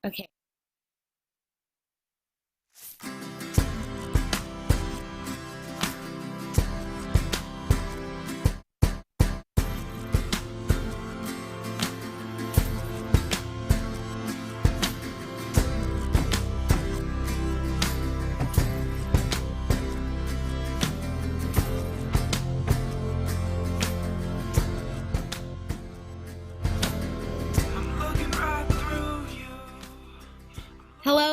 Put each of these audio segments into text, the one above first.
Okay.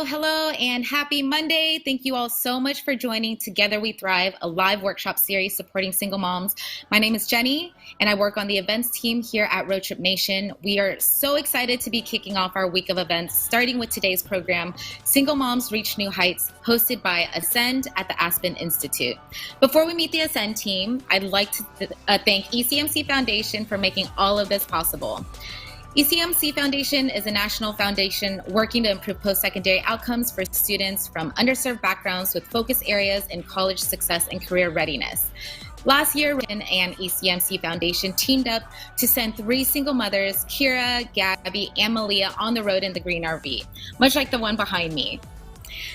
Hello, and happy Monday. Thank you all so much for joining Together We Thrive, a live workshop series supporting single moms. My name is Jenny, and I work on the events team here at Roadtrip Nation. We are so excited to be kicking off our week of events, starting with today's program, Single Moms Reach New Heights, hosted by Ascend at the Aspen Institute. Before we meet the Ascend team, I'd like to thank ECMC Foundation for making all of this possible. ECMC Foundation is a national foundation working to improve post-secondary outcomes for students from underserved backgrounds with focus areas in college success and career readiness. Last year, Rin and ECMC Foundation teamed up to send 3 single mothers, Kira, Gabby, and Malia, on the road in the green RV, much like the one behind me,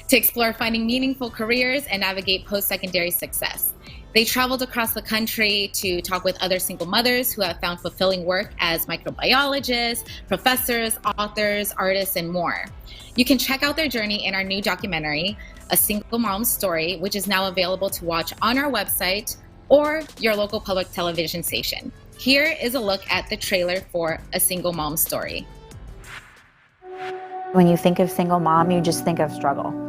to explore finding meaningful careers and navigate post-secondary success. They traveled across the country to talk with other single mothers who have found fulfilling work as microbiologists, professors, authors, artists, and more. You can check out their journey in our new documentary, A Single Mom's Story, which is now available to watch on our website or your local public television station. Here is a look at the trailer for A Single Mom's Story. When you think of single mom, you just think of struggle.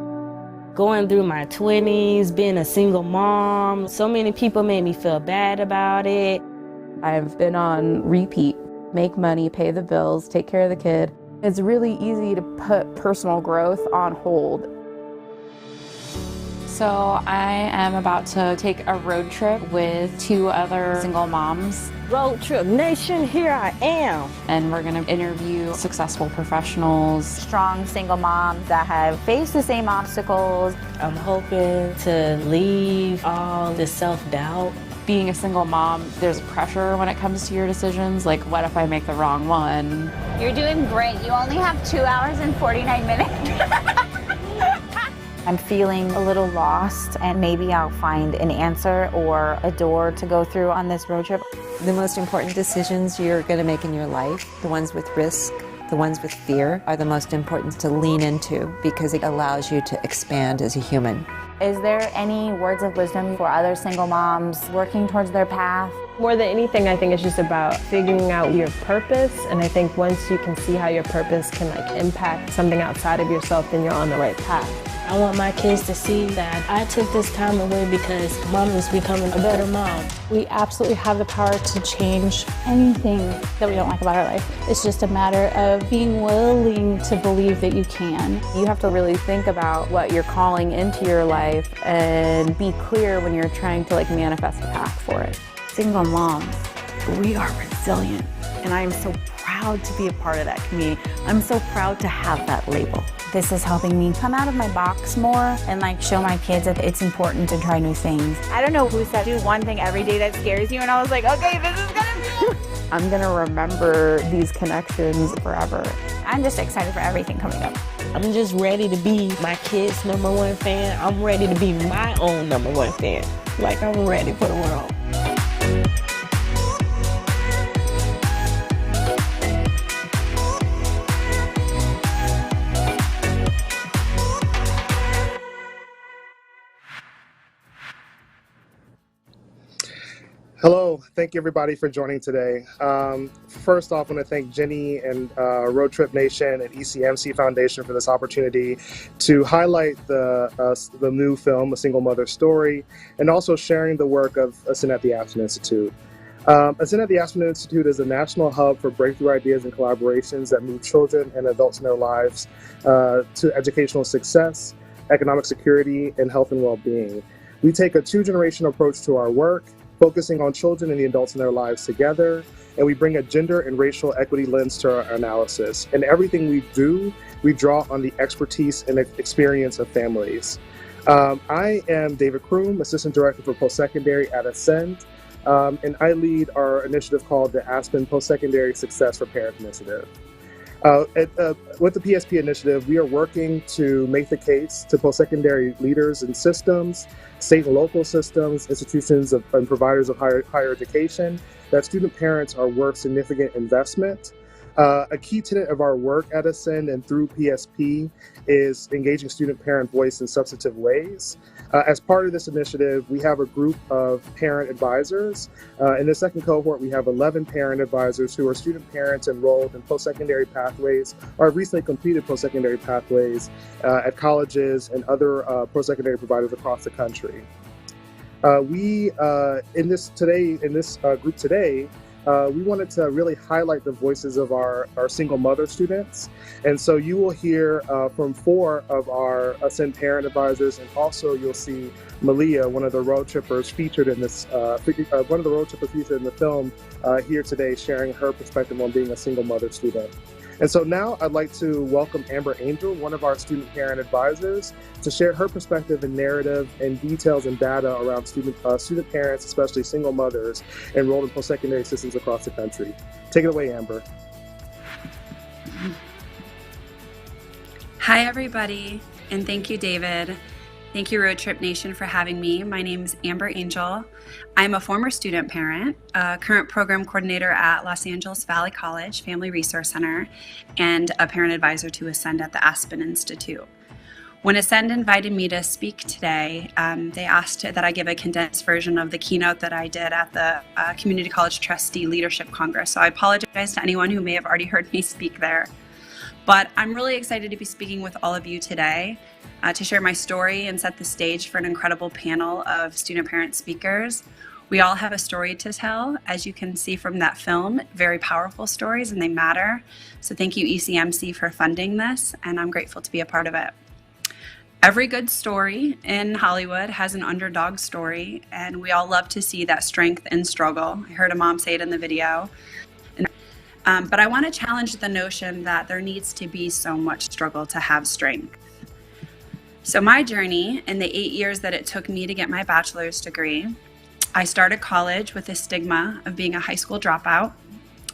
Going through my 20s, being a single mom, so many people made me feel bad about it. I've been on repeat, make money, pay the bills, take care of the kid. It's really easy to put personal growth on hold. So I am about to take a road trip with 2 other single moms. Roadtrip Nation, here I am. And we're gonna interview successful professionals. Strong single moms that have faced the same obstacles. I'm hoping to leave all the self-doubt. Being a single mom, there's pressure when it comes to your decisions. Like, what if I make the wrong one? You're doing great. You only have 2 hours and 49 minutes. I'm feeling a little lost, and maybe I'll find an answer or a door to go through on this road trip. The most important decisions you're going to make in your life, the ones with risk, the ones with fear, are the most important to lean into because it allows you to expand as a human. Is there any words of wisdom for other single moms working towards their path? More than anything, I think it's just about figuring out your purpose. And I think once you can see how your purpose can impact something outside of yourself, then you're on the right path. I want my kids to see that I took this time away because mom is becoming a better mom. We absolutely have the power to change anything that we don't like about our life. It's just a matter of being willing to believe that you can. You have to really think about what you're calling into your life and be clear when you're trying to manifest a path for it. Single moms, we are resilient, and I am so proud to be a part of that community. I'm so proud to have that label. This is helping me come out of my box more and show my kids that it's important to try new things. I don't know who said do one thing every day that scares you, and I was like, okay, this is gonna be. I'm gonna remember these connections forever. I'm just excited for everything coming up. I'm just ready to be my kids' #1 fan. I'm ready to be my own #1 fan. I'm ready for the world. Hello, thank you everybody for joining today. First off, I want to thank Jenny and Roadtrip Nation and ECMC Foundation for this opportunity to highlight the new film, A Single Mother's Story, and also sharing the work of Ascend at the Aspen Institute. Ascend at the Aspen Institute is a national hub for breakthrough ideas and collaborations that move children and adults in their lives to educational success, economic security, and health and well-being. We take a 2-generation approach to our work, focusing on children and the adults in their lives together, and we bring a gender and racial equity lens to our analysis. In everything we do, we draw on the expertise and experience of families. I am David Kroom, Assistant Director for Postsecondary at Ascend, and I lead our initiative called the Aspen Postsecondary Success for Parents Initiative. With the PSP initiative, we are working to make the case to post-secondary leaders and systems, state and local systems, institutions and providers of higher education, that student parents are worth significant investment. A key tenet of our work at Ascend and through PSP is engaging student parent voice in substantive ways. As part of this initiative, we have a group of parent advisors. In the second cohort, we have 11 parent advisors who are student parents enrolled in post-secondary pathways or have recently completed post-secondary pathways at colleges and other post-secondary providers across the country. In this group today, we wanted to really highlight the voices of our single mother students. And so you will hear from 4 of our Ascend parent advisors, and also you'll see Malia, one of the road trippers featured in this, featured in the film here today, sharing her perspective on being a single mother student. And so now I'd like to welcome Amber Angel, one of our student parent advisors, to share her perspective and narrative and details and data around student parents, especially single mothers, enrolled in post-secondary systems across the country. Take it away, Amber. Hi, everybody, and thank you, David. Thank you, Roadtrip Nation, for having me. My name is Amber Angel. I'm a former student parent, a current program coordinator at Los Angeles Valley College Family Resource Center, and a parent advisor to Ascend at the Aspen Institute. When Ascend invited me to speak today, they asked that I give a condensed version of the keynote that I did at the Community College Trustee Leadership Congress. So I apologize to anyone who may have already heard me speak there. But I'm really excited to be speaking with all of you today to share my story and set the stage for an incredible panel of student parent speakers. We all have a story to tell, as you can see from that film, very powerful stories, and they matter. So thank you, ECMC, for funding this, and I'm grateful to be a part of it. Every good story in Hollywood has an underdog story, and we all love to see that strength and struggle. I heard a mom say it in the video. But I want to challenge the notion that there needs to be so much struggle to have strength. So my journey, in the 8 years that it took me to get my bachelor's degree, I started college with the stigma of being a high school dropout.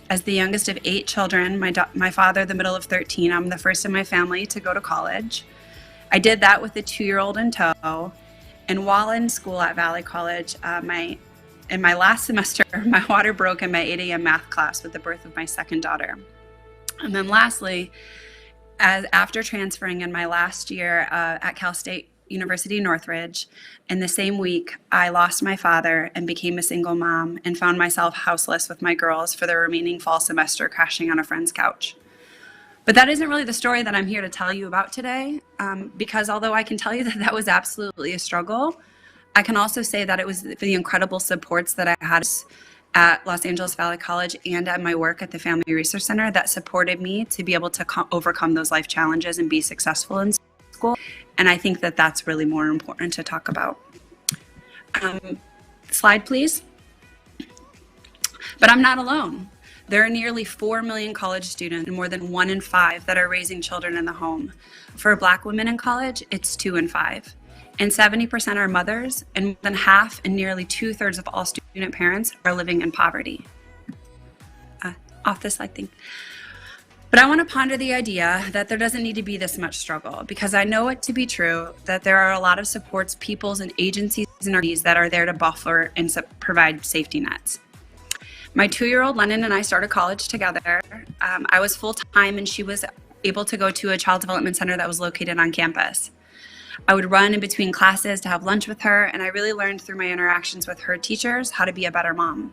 As the youngest of 8 children, my father the middle of 13, I'm the first in my family to go to college. I did that with a 2-year-old in tow. And while in school at Valley College, in my last semester, my water broke in my 8 a.m. math class with the birth of my second daughter. And then lastly, after transferring in my last year at Cal State University Northridge, in the same week, I lost my father and became a single mom and found myself houseless with my girls for the remaining fall semester, crashing on a friend's couch. But that isn't really the story that I'm here to tell you about today, because although I can tell you that that was absolutely a struggle, I can also say that it was the incredible supports that I had at Los Angeles Valley College and at my work at the Family Resource Center that supported me to be able to overcome those life challenges and be successful in school. And I think that that's really more important to talk about. Slide, please. But I'm not alone. There are nearly 4 million college students and more than 1 in 5 that are raising children in the home. For Black women in college, it's 2 in 5. And 70% are mothers, and more than half and nearly 2/3 of all student parents are living in poverty. Off this slide thing. But I want to ponder the idea that there doesn't need to be this much struggle, because I know it to be true that there are a lot of supports, peoples, and agencies and organizations that are there to buffer and provide safety nets. My 2-year-old Lennon and I started college together. I was full-time and she was able to go to a child development center that was located on campus. I would run in between classes to have lunch with her, and I really learned through my interactions with her teachers how to be a better mom.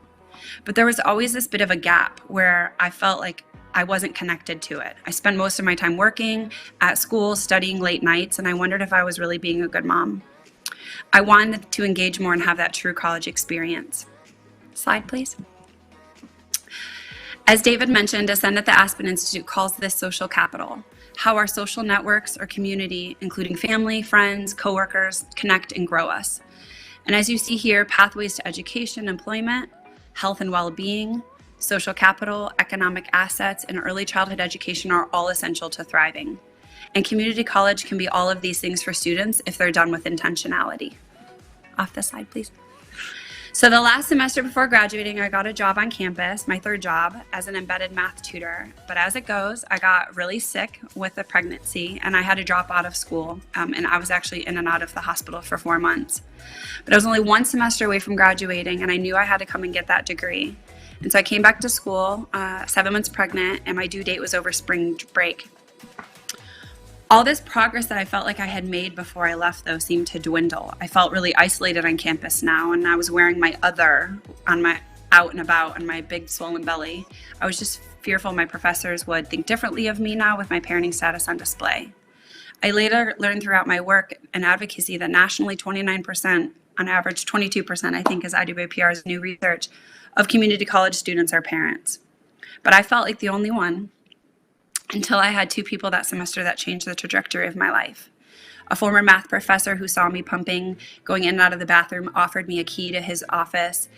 But there was always this bit of a gap where I felt like I wasn't connected to it. I spent most of my time working, at school, studying late nights, and I wondered if I was really being a good mom. I wanted to engage more and have that true college experience. Slide, please. As David mentioned, Ascend at the Aspen Institute calls this social capital, how our social networks or community, including family, friends, coworkers, connect and grow us. And as you see here, pathways to education, employment, health and well-being, social capital, economic assets, and early childhood education are all essential to thriving. And community college can be all of these things for students if they're done with intentionality. Off the slide, please. So the last semester before graduating, I got a job on campus, my third job, as an embedded math tutor. But as it goes, I got really sick with a pregnancy and I had to drop out of school. And I was actually in and out of the hospital for 4 months. But I was only one semester away from graduating and I knew I had to come and get that degree. And so I came back to school, 7 months pregnant, and my due date was over spring break. All this progress that I felt like I had made before I left, though, seemed to dwindle. I felt really isolated on campus now, and I was wearing my other on my out and about and my big swollen belly. I was just fearful my professors would think differently of me now with my parenting status on display. I later learned throughout my work and advocacy that nationally 29%, on average 22%, I think is IWPR's new research, of community college students are parents. But I felt like the only one, until I had 2 people that semester that changed the trajectory of my life. A former math professor who saw me pumping, going in and out of the bathroom, offered me a key to his office,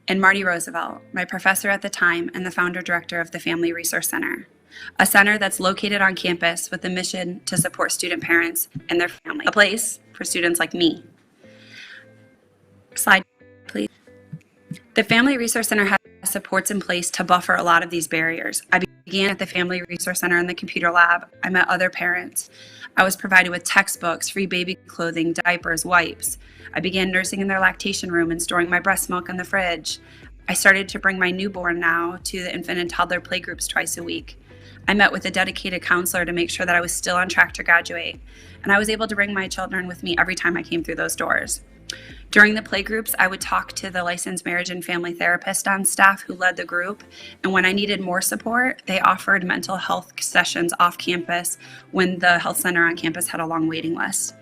and Marty Roosevelt, my professor at the time and the founder director of the Family Resource Center, a center that's located on campus with a mission to support student parents and their family, a place for students like me. Slide, please. The Family Resource Center has supports in place to buffer a lot of these barriers. I began at the Family Resource Center in the computer lab. I met other parents. I was provided with textbooks, free baby clothing, diapers, wipes. I began nursing in their lactation room and storing my breast milk in the fridge. I started to bring my newborn now to the infant and toddler playgroups twice a week. I met with a dedicated counselor to make sure that I was still on track to graduate. And I was able to bring my children with me every time I came through those doors. During the playgroups, I would talk to the licensed marriage and family therapist on staff who led the group, and when I needed more support, they offered mental health sessions off campus when the health center on campus had a long waiting list.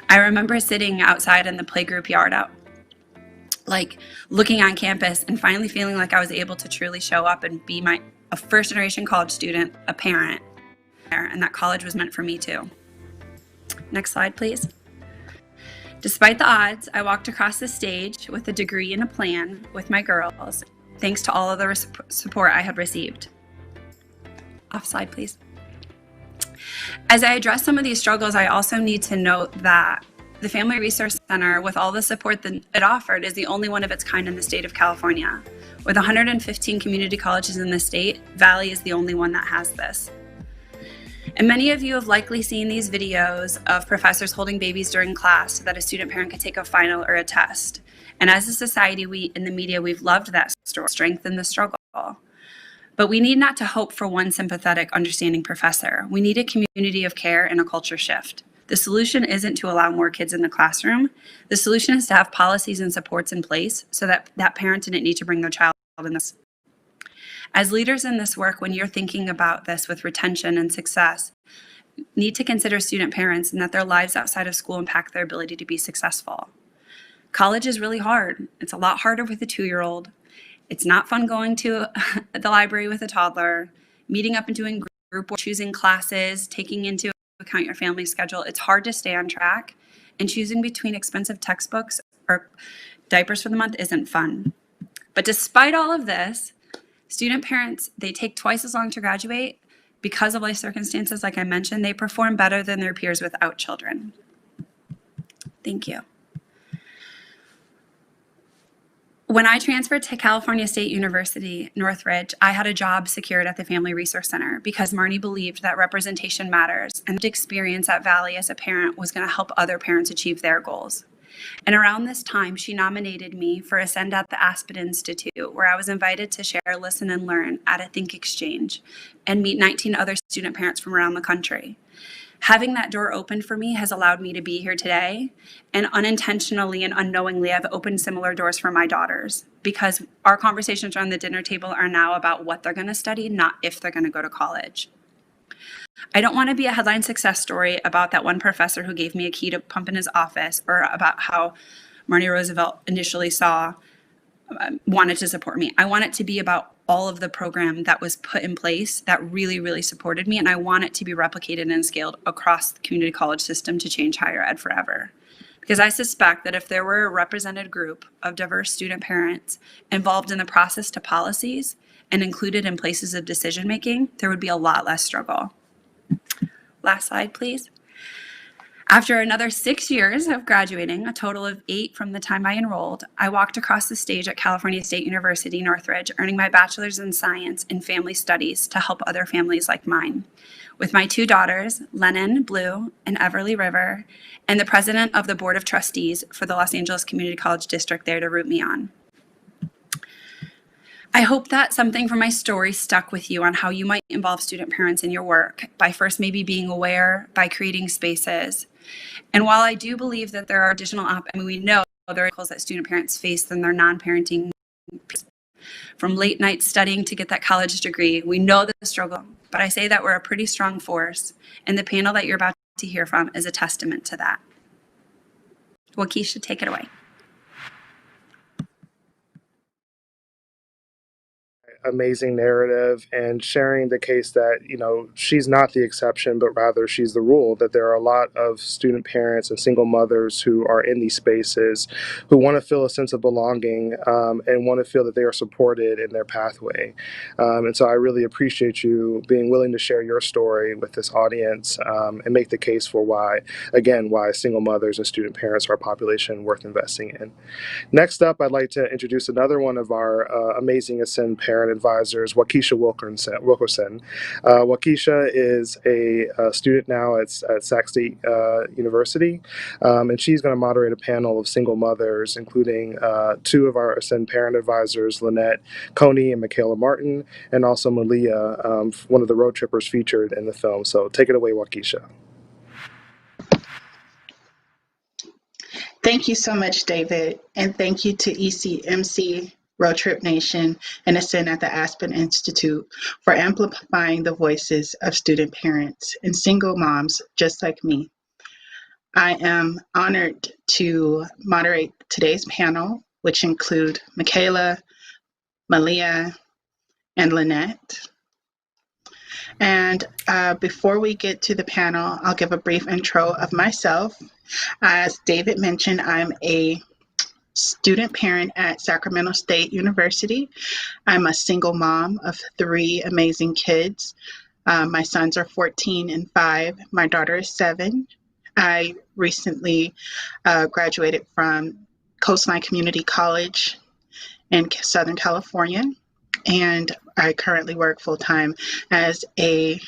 I remember sitting outside in the playgroup yard looking on campus and finally feeling like I was able to truly show up and be a first generation college student, a parent, and that college was meant for me too. Next slide, please. Despite the odds, I walked across the stage with a degree and a plan with my girls, thanks to all of the support I had received. Off slide, please. As I address some of these struggles, I also need to note that the Family Resource Center, with all the support that it offered, is the only one of its kind in the state of California. With 115 community colleges in the state, Valley is the only one that has this. And many of you have likely seen these videos of professors holding babies during class so that a student parent could take a final or a test. And as a society, we in the media, we've loved that story, strengthen the struggle. But we need not to hope for one sympathetic, understanding professor. We need a community of care and a culture shift. The solution isn't to allow more kids in the classroom. The solution is to have policies and supports in place so that that parent didn't need to bring their child in this. As leaders in this work, when you're thinking about this with retention and success, need to consider student parents and that their lives outside of school impact their ability to be successful. College is really hard. It's a lot harder with a 2-year-old. It's not fun going to the library with a toddler, meeting up and doing group work, choosing classes, taking into account your family schedule. It's hard to stay on track, and choosing between expensive textbooks or diapers for the month isn't fun. But despite all of this, student parents, they take twice as long to graduate because of life circumstances. Like I mentioned, they perform better than their peers without children. Thank you. When I transferred to California State University, Northridge, I had a job secured at the Family Resource Center because Marnie believed that representation matters, and the experience at Valley as a parent was going to help other parents achieve their goals. And around this time, she nominated me for a send at the Aspen Institute, where I was invited to share, listen, and learn at a Think Exchange and meet 19 other student parents from around the country. Having that door open for me has allowed me to be here today, and unintentionally and unknowingly, I've opened similar doors for my daughters because our conversations around the dinner table are now about what they're going to study, not if they're going to go to college. I don't want to be a headline success story about that one professor who gave me a key to pump in his office, or about how Marnie Roosevelt initially wanted to support me. I want it to be about all of the program that was put in place that really, really supported me. And I want it to be replicated and scaled across the community college system to change higher ed forever. Because I suspect that if there were a represented group of diverse student parents involved in the process to policies and included in places of decision making, there would be a lot less struggle. Last slide, please. After another 6 years of graduating, a total of 8 from the time I enrolled, I walked across the stage at California State University, Northridge, earning my bachelor's in science in family studies to help other families like mine. With my 2 daughters, Lennon, Blue, and Everly River, and the president of the Board of Trustees for the Los Angeles Community College District there to root me on. I hope that something from my story stuck with you on how you might involve student parents in your work by first maybe being aware, by creating spaces. And while I do believe that there are additional we know there are obstacles that student parents face in their non-parenting, from late night studying to get that college degree, we know the struggle, but I say that we're a pretty strong force, and the panel that you're about to hear from is a testament to that. Waukesha, take it away. Amazing narrative and sharing the case that, you know, she's not the exception, but rather she's the rule, that there are a lot of student parents and single mothers who are in these spaces who want to feel a sense of belonging and want to feel that they are supported in their pathway. And so I really appreciate you being willing to share your story with this audience and make the case for why single mothers and student parents are a population worth investing in. Next up, I'd like to introduce another one of our amazing Ascend parent advisors, Waukesha Wilkerson. Waukesha is a student now at Sac State University, and she's going to moderate a panel of single mothers, including 2 of our Ascend parent advisors, Lynette Coney and Michaela Martin, and also Malia, one of the road trippers featured in the film. So take it away, Waukesha. Thank you so much, David, and thank you to ECMC, Roadtrip Nation, and Ascend at the Aspen Institute for amplifying the voices of student parents and single moms just like me. I am honored to moderate today's panel, which include Michaela, Malia, and Lynette. And before we get to the panel, I'll give a brief intro of myself. As David mentioned, I'm a student parent at Sacramento State University. I'm a single mom of 3 amazing kids. My sons are 14 and 5. My daughter is 7. I recently graduated from Coastline Community College in Southern California, and I currently work full-time as a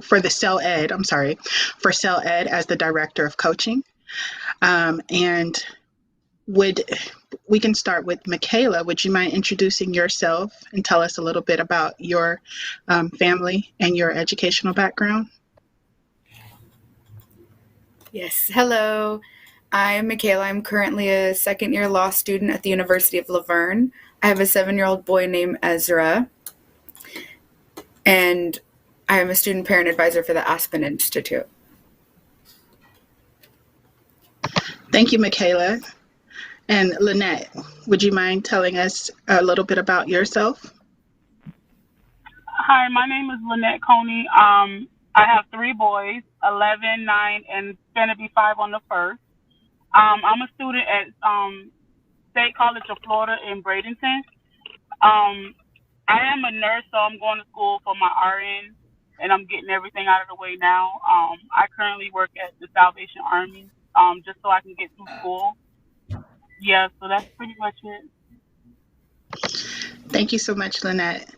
for Cell Ed as the director of coaching. And we can start with Michaela. Would you mind introducing yourself and tell us a little bit about your family and your educational background? Yes, hello. I'm Michaela. I'm currently a second-year law student at the University of La Verne. I have a 7-year-old boy named Ezra, and I am a student parent advisor for the Aspen Institute. Thank you, Michaela. And Lynette, would you mind telling us a little bit about yourself? Hi, my name is Lynette Coney. I have 3 boys, 11, 9, and going to be 5 on the 1st. I'm a student at State College of Florida in Bradenton. I am a nurse, so I'm going to school for my RN, and I'm getting everything out of the way now. I currently work at the Salvation Army, just so I can get through school. Yeah, so that's pretty much it. Thank you so much, Lynette.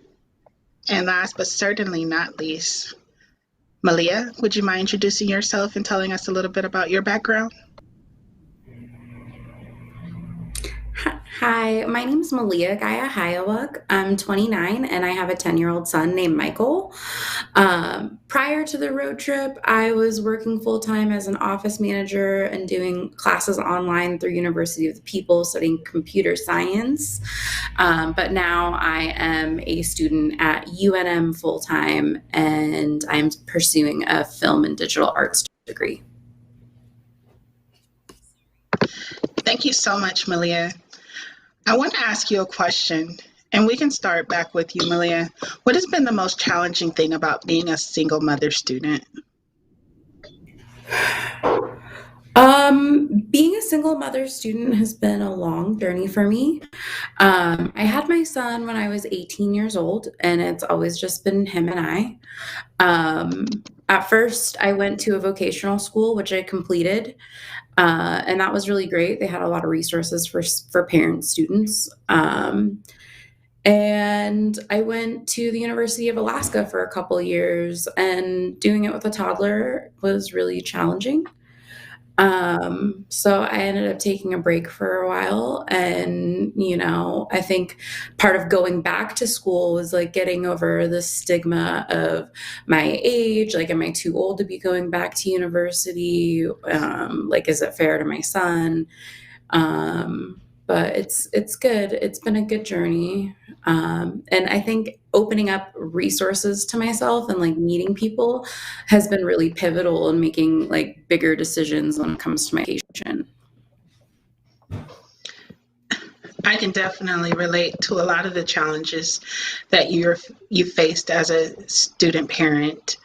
And last but certainly not least, Malia, would you mind introducing yourself and telling us a little bit about your background? Hi, my name is Malia Gaya Hayawak. I'm 29 and I have a 10-year-old son named Michael. Prior to the road trip, I was working full-time as an office manager and doing classes online through University of the People studying computer science. But now I am a student at UNM full-time and I'm pursuing a film and digital arts degree. Thank you so much, Malia. I want to ask you a question, and we can start back with you, Malia. What has been the most challenging thing about being a single mother student? Being a single mother student has been a long journey for me. I had my son when I was 18 years old, and it's always just been him and I. At first, I went to a vocational school, which I completed, and that was really great. They had a lot of resources for parent students. And I went to the University of Alaska for a couple years, and doing it with a toddler was really challenging. So I ended up taking a break for a while. And, I think part of going back to school was like getting over the stigma of my age. Like, am I too old to be going back to university? Like, is it fair to my son? But it's good. It's been a good journey. And I think opening up resources to myself and like meeting people has been really pivotal in making like bigger decisions when it comes to my education. I can definitely relate to a lot of the challenges that you faced as a student parent.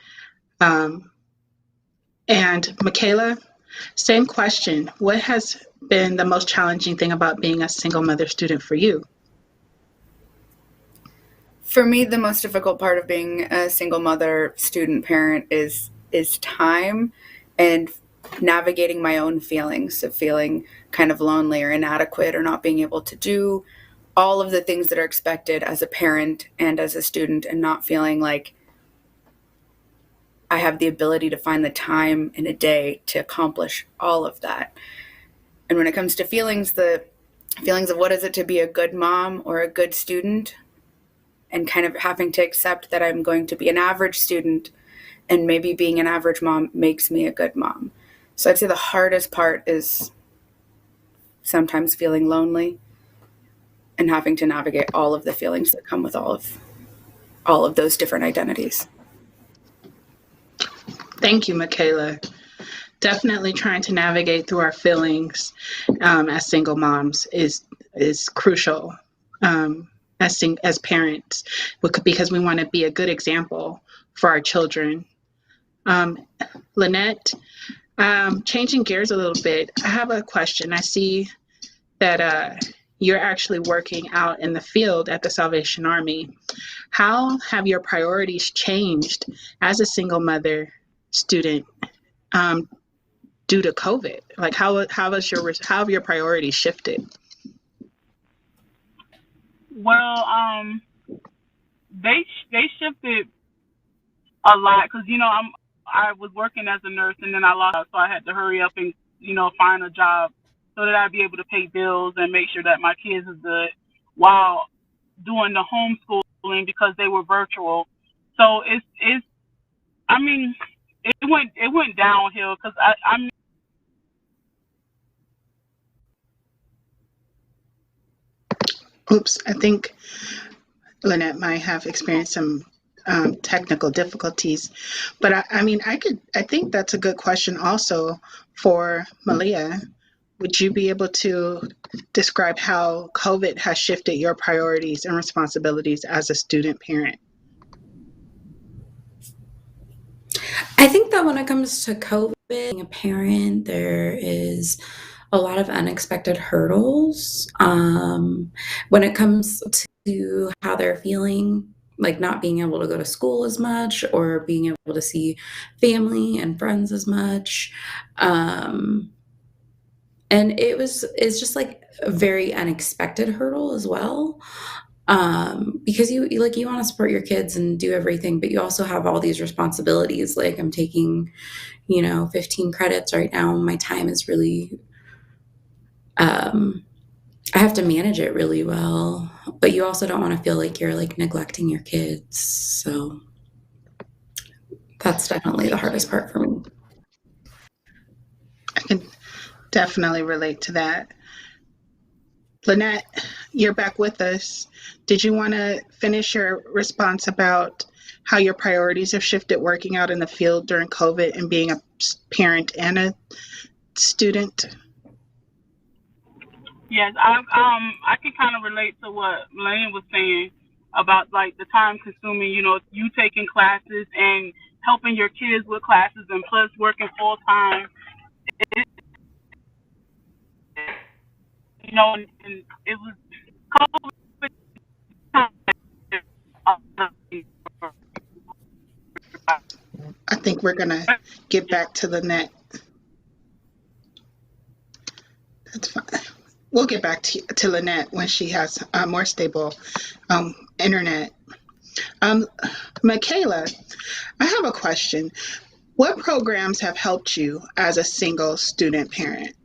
And Michaela, same question. What has been the most challenging thing about being a single mother student for you? For me, the most difficult part of being a single mother student parent is time and navigating my own feelings of feeling kind of lonely or inadequate or not being able to do all of the things that are expected as a parent and as a student, and not feeling like I have the ability to find the time in a day to accomplish all of that. And when it comes to feelings, the feelings of what is it to be a good mom or a good student, and kind of having to accept that I'm going to be an average student, and maybe being an average mom makes me a good mom. So I'd say the hardest part is sometimes feeling lonely and having to navigate all of the feelings that come with all of those different identities. Thank you, Michaela. Definitely trying to navigate through our feelings as single moms is crucial as parents, because we want to be a good example for our children. Lynette, changing gears a little bit, I have a question. I see that you're actually working out in the field at the Salvation Army. How have your priorities changed as a single mother student due to COVID? Like, how have your priorities shifted? Well, they shifted a lot because I was working as a nurse and then I lost, so I had to hurry up and find a job so that I'd be able to pay bills and make sure that my kids is good while doing the homeschooling because they were virtual. So it's I mean it went downhill because I'm Oops, I think Lynette might have experienced some technical difficulties, but I think that's a good question also for Malia. Would you be able to describe how COVID has shifted your priorities and responsibilities as a student parent? I think that when it comes to COVID, being a parent, there is a lot of unexpected hurdles when it comes to how they're feeling, like not being able to go to school as much or being able to see family and friends as much. And it's just like a very unexpected hurdle as well. Because you want to support your kids and do everything, but you also have all these responsibilities. Like I'm taking, 15 credits right now. My time is really, I have to manage it really well, but you also don't want to feel like you're like neglecting your kids. So that's definitely the hardest part for me. I can definitely relate to that. Lynette, you're back with us. Did you want to finish your response about how your priorities have shifted working out in the field during COVID and being a parent and a student? Yes, I can kind of relate to what Lane was saying about like the time consuming, you taking classes and helping your kids with classes and plus working full time. and it was COVID time. I think we're going to get back to Lynette. That's fine. We'll get back to Lynette when she has more stable internet. Michaela, I have a question. What programs have helped you as a single student parent?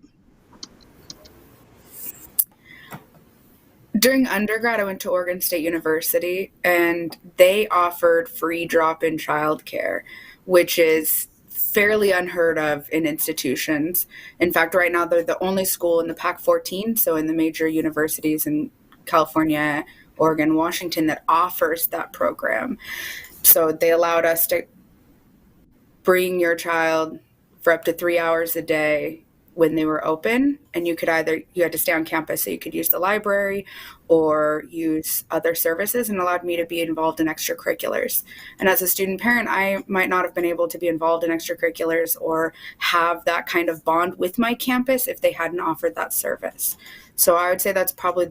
During undergrad, I went to Oregon State University, and they offered free drop-in childcare, which is fairly unheard of in institutions. In fact, right now they're the only school in the Pac-14, so in the major universities in California, Oregon, Washington, that offers that program. So they allowed us to bring your child for up to 3 hours a day when they were open, and you had to stay on campus, so you could use the library or use other services, and allowed me to be involved in extracurriculars. And as a student parent, I might not have been able to be involved in extracurriculars or have that kind of bond with my campus if they hadn't offered that service. So I would say that's probably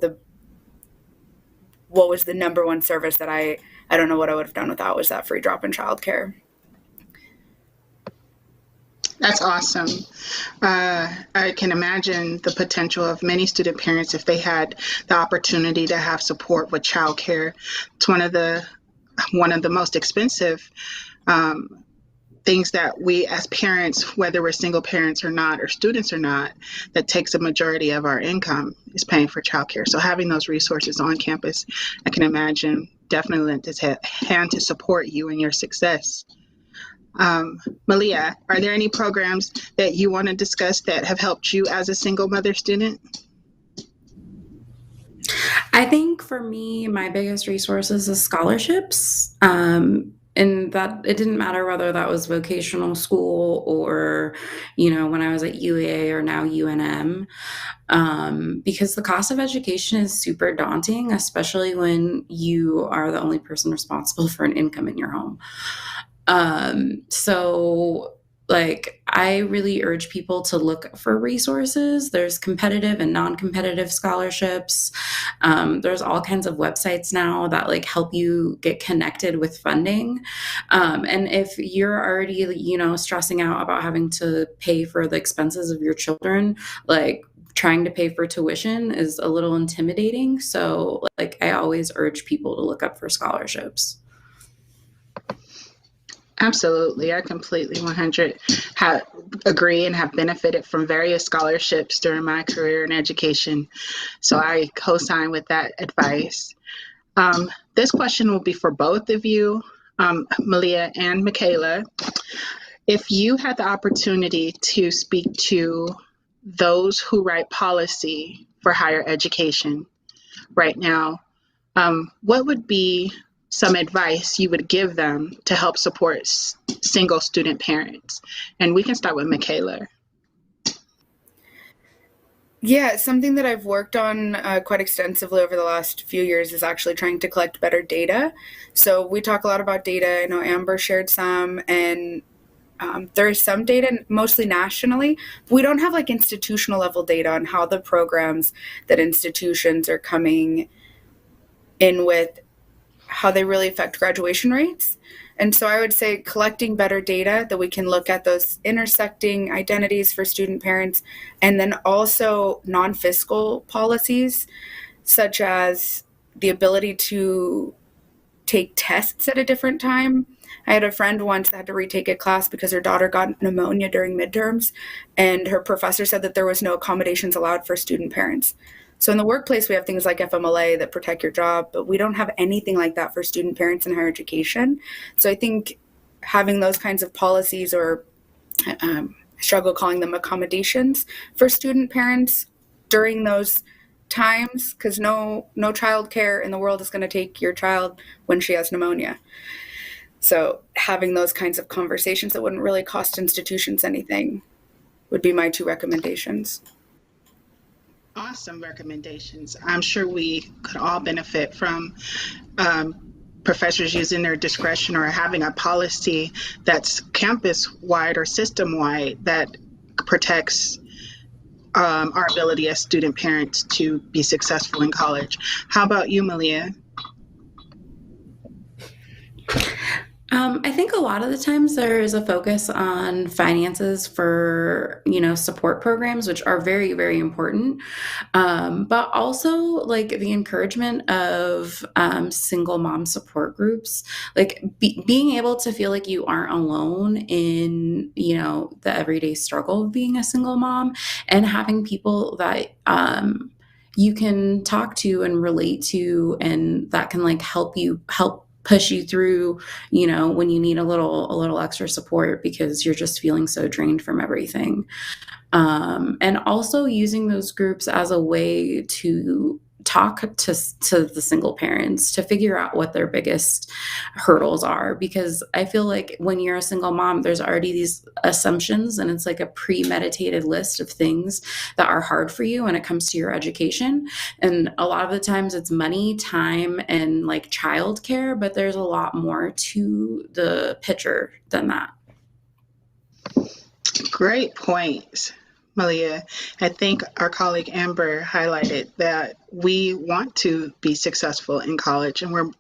what was the number one service that I don't know what I would have done without, was that free drop-in childcare. That's awesome. I can imagine the potential of many student parents if they had the opportunity to have support with childcare. It's one of the most expensive things that we as parents, whether we're single parents or not, or students or not, that takes a majority of our income is paying for childcare. So having those resources on campus, I can imagine definitely lent its hand to support you in your success. Malia, are there any programs that you want to discuss that have helped you as a single mother student? I think for me, my biggest resources is scholarships. And that it didn't matter whether that was vocational school or, when I was at UEA or now UNM, because the cost of education is super daunting, especially when you are the only person responsible for an income in your home. So I really urge people to look for resources. There's competitive and non-competitive scholarships. There's all kinds of websites now that help you get connected with funding. And if you're already, stressing out about having to pay for the expenses of your children, trying to pay for tuition is a little intimidating. So I always urge people to look up for scholarships. Absolutely. I completely 100 agree and have benefited from various scholarships during my career in education. So I co-sign with that advice. This question will be for both of you, Malia and Michaela. If you had the opportunity to speak to those who write policy for higher education right now, what would be some advice you would give them to help support single student parents? And we can start with Michaela. Yeah, something that I've worked on quite extensively over the last few years is actually trying to collect better data. So we talk a lot about data. I know Amber shared some, and there is some data, mostly nationally. But we don't have institutional level data on how the programs that institutions are coming in with, how they really affect graduation rates. And so I would say collecting better data that we can look at those intersecting identities for student parents, and then also non-fiscal policies, such as the ability to take tests at a different time. I had a friend once that had to retake a class because her daughter got pneumonia during midterms, and her professor said that there was no accommodations allowed for student parents. So in the workplace, we have things like FMLA that protect your job, but we don't have anything like that for student parents in higher education. So I think having those kinds of policies, or I struggle calling them accommodations for student parents during those times, because no child care in the world is going to take your child when she has pneumonia. So having those kinds of conversations that wouldn't really cost institutions anything would be my two recommendations. Awesome recommendations. I'm sure we could all benefit from professors using their discretion or having a policy that's campus-wide or system-wide that protects our ability as student parents to be successful in college. How about you, Malia? I think a lot of the times there is a focus on finances for, support programs, which are very, very important. But also like the encouragement of single mom support groups, like being able to feel like you aren't alone in, the everyday struggle of being a single mom, and having people that you can talk to and relate to, and that can like help push you through, when you need a little extra support because you're just feeling so drained from everything. And also using those groups as a way to talk to the single parents to figure out what their biggest hurdles are, because I feel like when you're a single mom, there's already these assumptions, and it's like a premeditated list of things that are hard for you when it comes to your education. And a lot of the times it's money, time, and like childcare, but there's a lot more to the picture than that. Great points, Malia. I think our colleague Amber highlighted that we want to be successful in college, and we're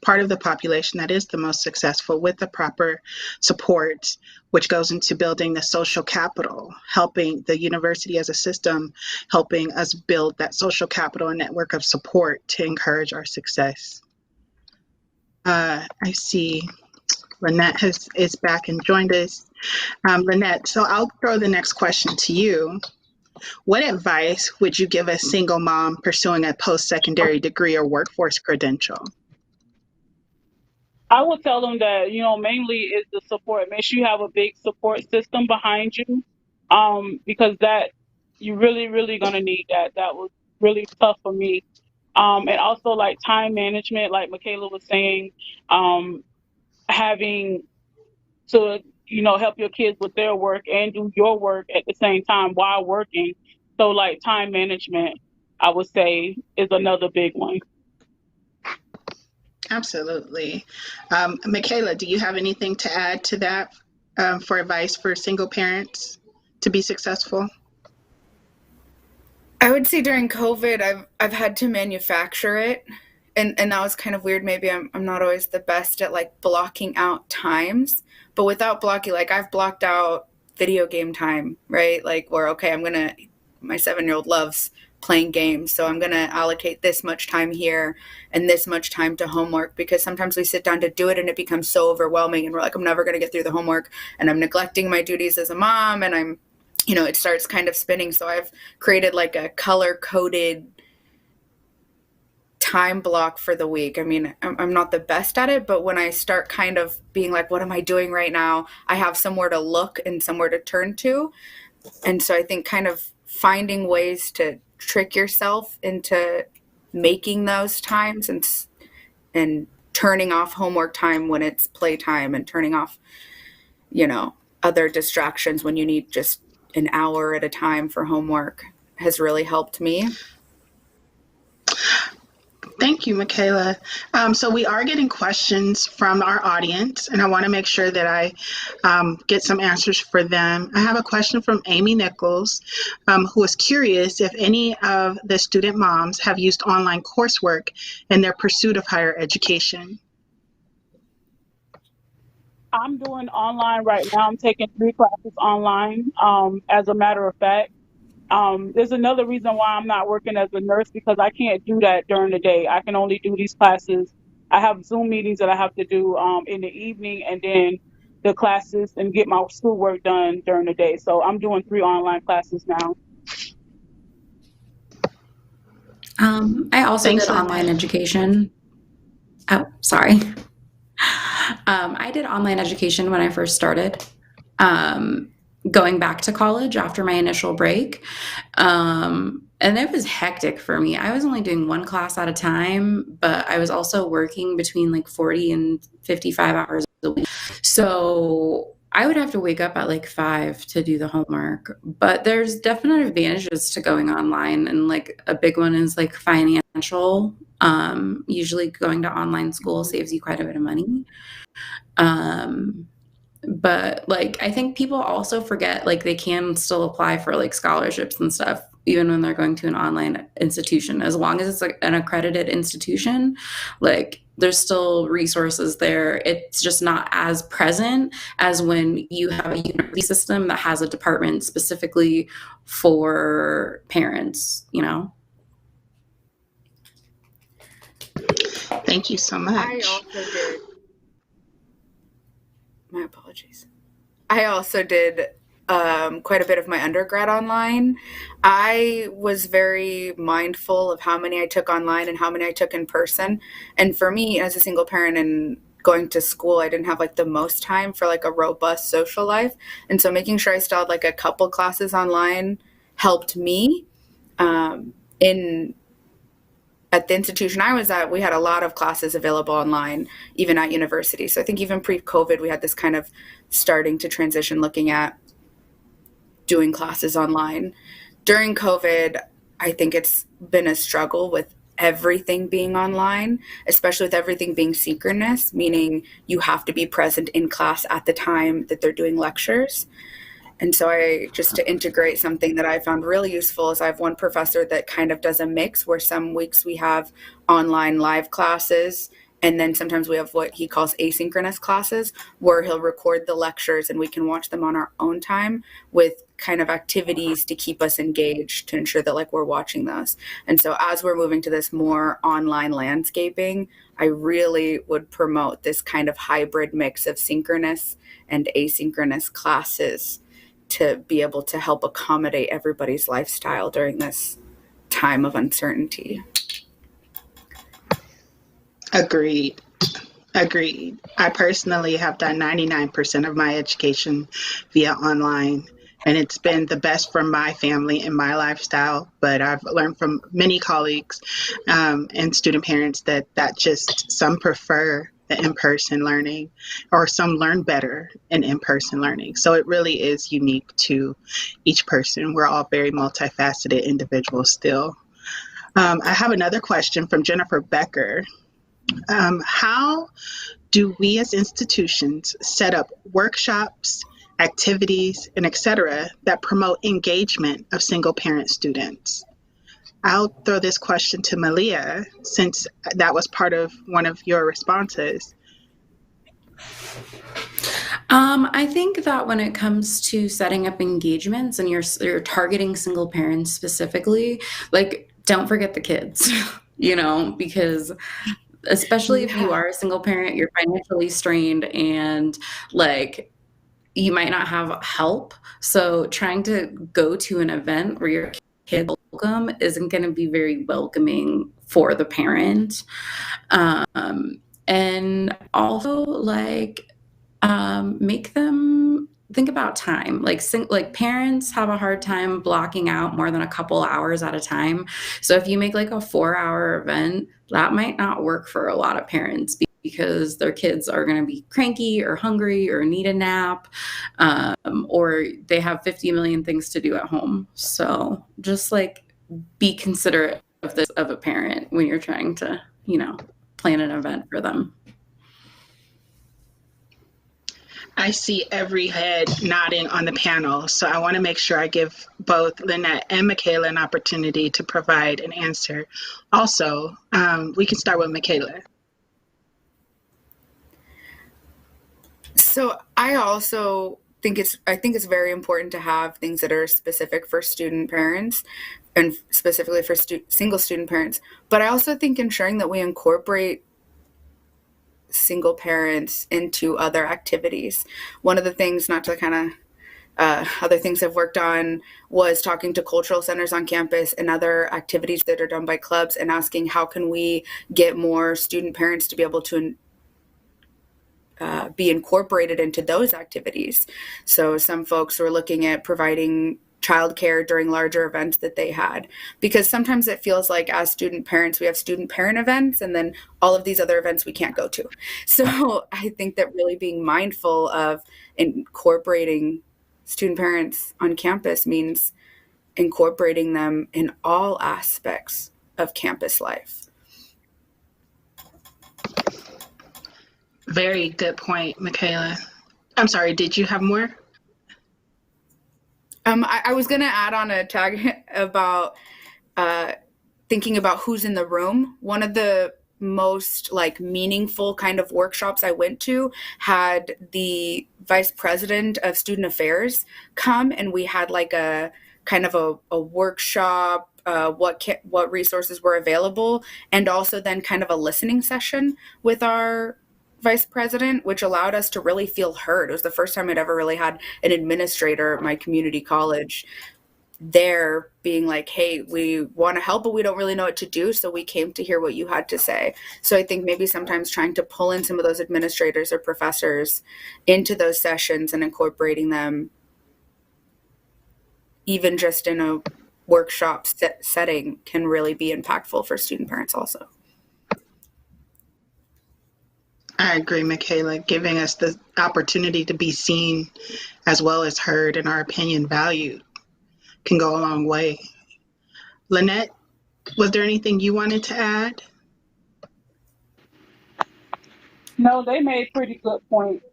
part of the population that is the most successful with the proper support, which goes into building the social capital, helping the university as a system, helping us build that social capital and network of support to encourage our success. I see Lynette is back and joined us. Lynette, so I'll throw the next question to you. What advice would you give a single mom pursuing a post-secondary degree or workforce credential? I would tell them that, mainly is the support. Make sure you have a big support system behind you, because that you're really, really going to need that. That was really tough for me. And also like time management, like Michaela was saying, having to, help your kids with their work and do your work at the same time while working. So like time management, I would say, is another big one. Absolutely. Michaela, do you have anything to add to that for advice for single parents to be successful? I would say during COVID, I've had to manufacture it. And that was kind of weird. Maybe I'm not always the best at like blocking out times, but without blocking, like I've blocked out video game time, right? Like where, okay, my 7-year-old loves playing games. So I'm going to allocate this much time here and this much time to homework, because sometimes we sit down to do it and it becomes so overwhelming and we're like, I'm never going to get through the homework, and I'm neglecting my duties as a mom, and it starts kind of spinning. So I've created like a color coded time block for the week. I mean, I'm not the best at it, but when I start kind of being like, what am I doing right now? I have somewhere to look and somewhere to turn to. And so I think kind of finding ways to trick yourself into making those times and turning off homework time when it's playtime, and turning off, other distractions when you need just an hour at a time for homework has really helped me. Thank you, Michaela. So we are getting questions from our audience, and I want to make sure that I get some answers for them. I have a question from Amy Nichols, who is curious if any of the student moms have used online coursework in their pursuit of higher education. I'm doing online right now. I'm taking 3 classes online, as a matter of fact. There's another reason why I'm not working as a nurse, because I can't do that during the day. I can only do these classes. I have Zoom meetings that I have to do in the evening, and then the classes, and get my schoolwork done during the day. So I'm doing 3 online classes now. I also did online education. Oh, sorry. I did online education when I first started. Going back to college after my initial break. And it was hectic for me. I was only doing 1 class at a time, but I was also working between like 40 and 55 hours a week. So I would have to wake up at like 5 to do the homework. But there's definite advantages to going online. And like a big one is like financial. Usually going to online school saves you quite a bit of money. But like, I think people also forget, like, they can still apply for like scholarships and stuff, even when they're going to an online institution, as long as it's like an accredited institution. Like, there's still resources there. It's just not as present as when you have a university system that has a department specifically for parents, you know? Thank you so much. I also did. My apologies. I also did quite a bit of my undergrad online. I was very mindful of how many I took online and how many I took in person. And for me, as a single parent and going to school, I didn't have like the most time for like a robust social life. And so making sure I still had like a couple classes online helped me. In At the institution I was at, we had a lot of classes available online, even at university. So I think even pre-COVID, we had this kind of starting to transition, looking at doing classes online. During COVID, I think it's been a struggle with everything being online, especially with everything being synchronous, meaning you have to be present in class at the time that they're doing lectures. And so just to integrate something that I found really useful is I have one professor that kind of does a mix where some weeks we have online live classes, and then sometimes we have what he calls asynchronous classes where he'll record the lectures and we can watch them on our own time with kind of activities to keep us engaged, to ensure that like we're watching those. And so as we're moving to this more online landscaping, I really would promote this kind of hybrid mix of synchronous and asynchronous classes to be able to help accommodate everybody's lifestyle during this time of uncertainty. Agreed. I personally have done 99% of my education via online, and it's been the best for my family and my lifestyle. But I've learned from many colleagues and student parents that just some prefer the in-person learning, or some learn better in in-person learning. So it really is unique to each person. We're all very multifaceted individuals still. I have another question from Jennifer Becker. How do we as institutions set up workshops, activities, and etc. that promote engagement of single parent students? I'll throw this question to Malia, since that was part of one of your responses. I think that when it comes to setting up engagements and you're targeting single parents specifically, like, don't forget the kids, you know, because especially if you are a single parent, you're financially strained and like you might not have help. So trying to go to an event where your kid welcome isn't going to be very welcoming for the parent. And also like make them think about time. Like parents have a hard time blocking out more than a couple hours at a time. So if you make like a 4-hour event, that might not work for a lot of parents because their kids are going to be cranky or hungry or need a nap, or they have 50 million things to do at home. So just like be considerate of a parent when you're trying to, you know, plan an event for them. I see every head nodding on the panel, so I want to make sure I give both Lynette and Michaela an opportunity to provide an answer. Also, we can start with Michaela. So I also think it's very important to have things that are specific for student parents and specifically for single student parents. But I also think ensuring that we incorporate single parents into other activities. One of the things, not to kind of other things I've worked on, was talking to cultural centers on campus and other activities that are done by clubs and asking how can we get more student parents to be able to be incorporated into those activities. So some folks were looking at providing childcare during larger events that they had, because sometimes it feels like as student parents, we have student parent events and then all of these other events we can't go to. So I think that really being mindful of incorporating student parents on campus means incorporating them in all aspects of campus life. Very good point, Michaela. I'm sorry, did you have more? I was going to add on a tag about thinking about who's in the room. One of the most like meaningful kind of workshops I went to had the vice president of student affairs come, and we had like a kind of a workshop, what resources were available, and also then kind of a listening session with our vice president, which allowed us to really feel heard. It was the first time I'd ever really had an administrator at my community college there being like, hey, we want to help, but we don't really know what to do. So we came to hear what you had to say. So I think maybe sometimes trying to pull in some of those administrators or professors into those sessions and incorporating them, even just in a workshop setting, can really be impactful for student parents also. I agree, Michaela. Giving us the opportunity to be seen as well as heard and our opinion valued can go a long way. Lynette, was there anything you wanted to add? No, they made pretty good points.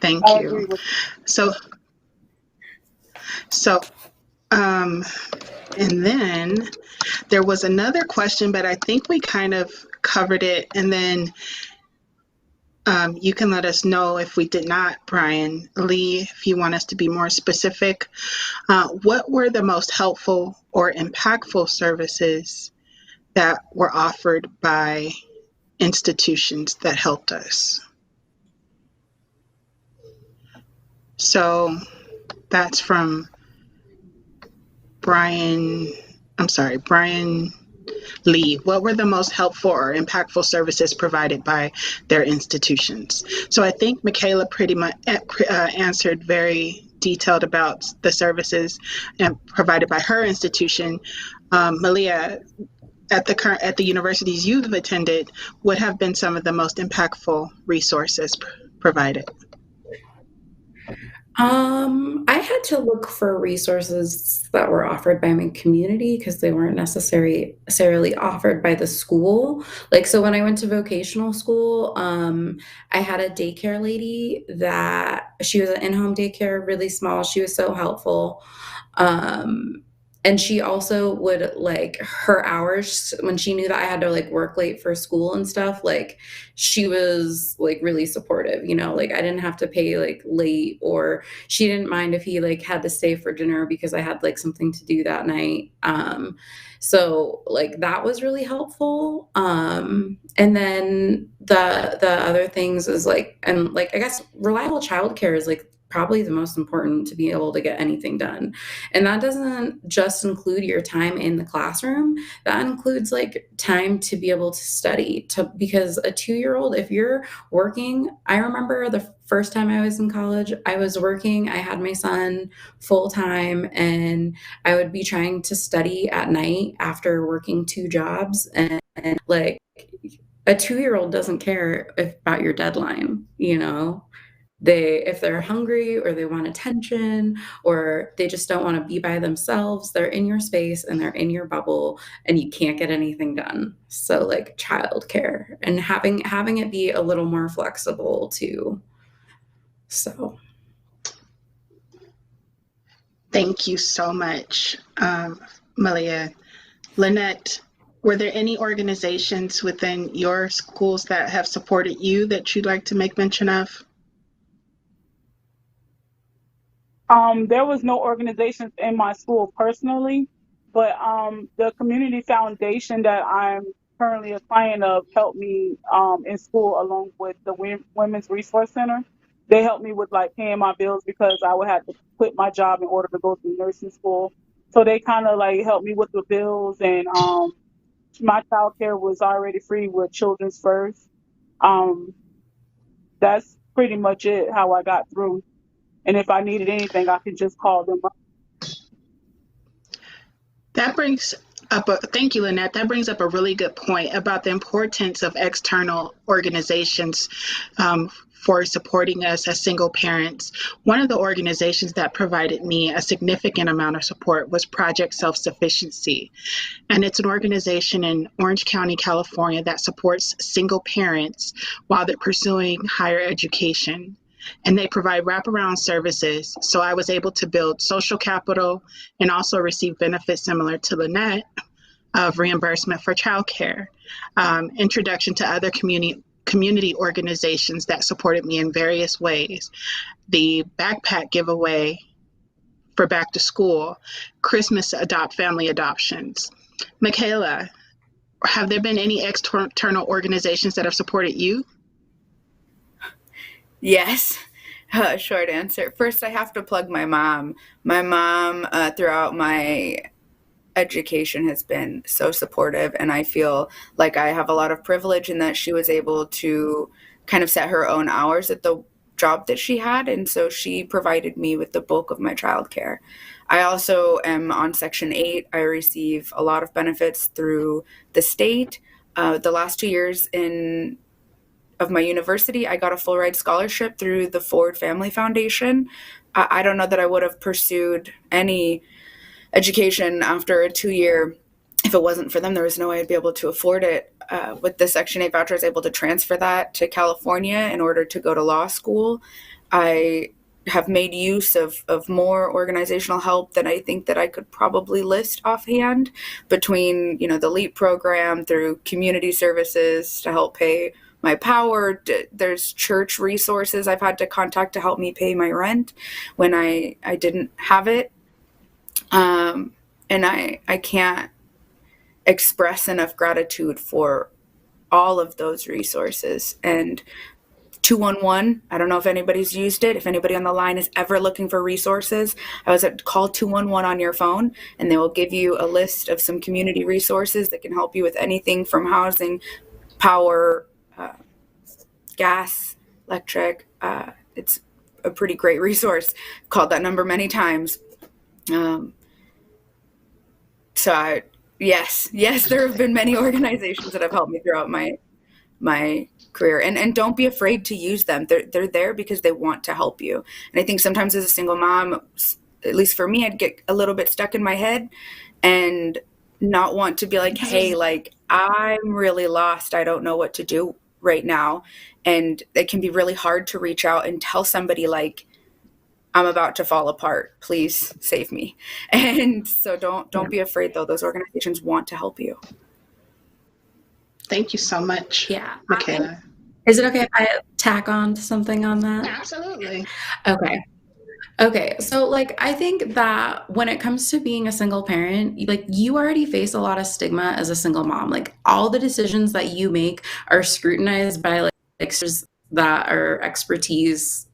Thank I you. agree with And then there was another question, but I think we kind of covered it. And then you can let us know if we did not, Brian Lee, if you want us to be more specific. What were the most helpful or impactful services that were offered by institutions that helped us? So that's from Brian Lee. What were the most helpful or impactful services provided by their institutions? So I think Michaela pretty much answered very detailed about the services provided by her institution. Malia, at the universities you've attended, what have been some of the most impactful resources provided? I had to look for resources that were offered by my community because they weren't necessarily offered by the school. Like, so when I went to vocational school, I had a daycare lady that she was an in-home daycare, really small. She was so helpful. And she also would like her hours when she knew that I had to like work late for school and stuff, like she was like really supportive, you know, like I didn't have to pay like late, or she didn't mind if he like had to stay for dinner because I had like something to do that night. So like that was really helpful. And then the other things is like, and like I guess reliable childcare is like probably the most important to be able to get anything done. And that doesn't just include your time in the classroom. That includes like time to be able to study, because a 2-year-old, if you're working, I remember the first time I was in college, I was working, I had my son full time, and I would be trying to study at night after working 2 jobs. And like a 2-year-old doesn't care about your deadline, you know? If they're hungry or they want attention or they just don't want to be by themselves, they're in your space and they're in your bubble and you can't get anything done. So like childcare and having it be a little more flexible too. So thank you so much, Malia. Lynette, were there any organizations within your schools that have supported you that you'd like to make mention of? There was no organizations in my school personally, but the community foundation that I'm currently a client of helped me in school along with the Women's Resource Center. They helped me with like paying my bills because I would have to quit my job in order to go to nursing school. So they kind of like helped me with the bills, and my childcare was already free with Children's First. That's pretty much it, how I got through. And if I needed anything, I could just call them up. That brings up thank you, Lynette. That brings up a really good point about the importance of external organizations for supporting us as single parents. One of the organizations that provided me a significant amount of support was Project Self-Sufficiency. And it's an organization in Orange County, California that supports single parents while they're pursuing higher education. And they provide wraparound services. So I was able to build social capital and also receive benefits similar to Lynette of reimbursement for childcare, introduction to other community organizations that supported me in various ways, the backpack giveaway for back to school, Christmas family adoptions. Michaela, have there been any external organizations that have supported you? Yes. Short answer. First, I have to plug my mom. My mom, throughout my education, has been so supportive, and I feel like I have a lot of privilege in that she was able to kind of set her own hours at the job that she had, and so she provided me with the bulk of my childcare. I also am on Section 8. I receive a lot of benefits through the state. The last 2 years of my university, I got a full ride scholarship through the Ford Family Foundation. I don't know that I would have pursued any education after a 2-year if it wasn't for them. There was no way I'd be able to afford it. With the Section 8 voucher, I was able to transfer that to California in order to go to law school. I have made use of more organizational help than I think that I could probably list offhand, between, the LEAP program, through community services to help pay my power. There's church resources I've had to contact to help me pay my rent when I didn't have it. And I can't express enough gratitude for all of those resources. And 211, I don't know if anybody's used it. If anybody on the line is ever looking for resources, I was at call 211 on your phone, and they will give you a list of some community resources that can help you with anything from housing, power, gas, electric. It's a pretty great resource. I've called that number many times. Yes, there have been many organizations that have helped me throughout my career, and don't be afraid to use them. They're there because they want to help you. And I think sometimes as a single mom, at least for me, I'd get a little bit stuck in my head and not want to be like, hey, like, I'm really lost. I don't know what to do right now. And it can be really hard to reach out and tell somebody, like, I'm about to fall apart. Please save me. And so don't be afraid, though. Those organizations want to help you. Thank you so much, Michaela. Is it okay if I tack on to something on that? Absolutely. Okay. So, like, I think that when it comes to being a single parent, like, you already face a lot of stigma as a single mom. Like, all the decisions that you make are scrutinized by like that are expertise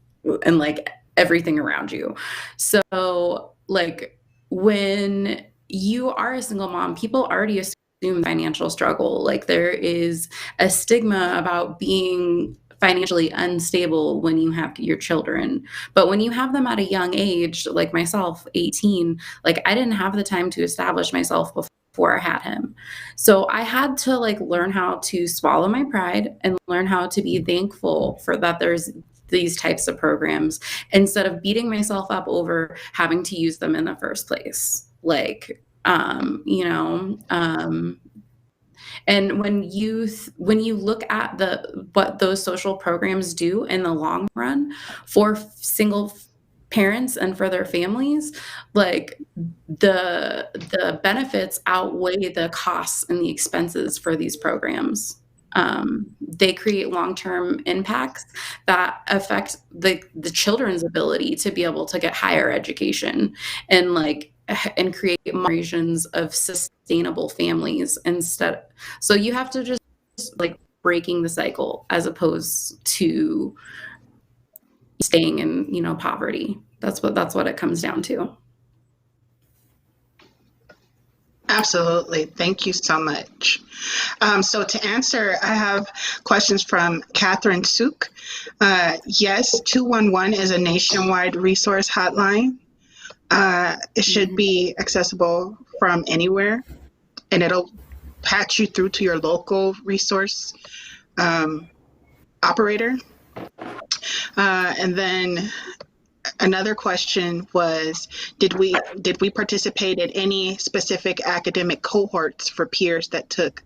and like everything around you. So, like, when you are a single mom, people already assume financial struggle. Like, there is a stigma about being financially unstable when you have your children. But when you have them at a young age, like myself, 18, like, I didn't have the time to establish myself before I had him. So I had to like learn how to swallow my pride and learn how to be thankful for that there's these types of programs, instead of beating myself up over having to use them in the first place. Like, and when you look at what those social programs do in the long run for single parents and for their families, like, the benefits outweigh the costs and the expenses for these programs. They create long-term impacts that affect the children's ability to be able to get higher education and create generations of sustainable families instead. So you have to just like breaking the cycle as opposed to staying in, poverty. That's what it comes down to. Absolutely. Thank you so much. So to answer, I have questions from Catherine Suk. Yes, 211 is a nationwide resource hotline. It should be accessible from anywhere, and it'll patch you through to your local resource operator. And then another question was, did we participate in any specific academic cohorts for peers that took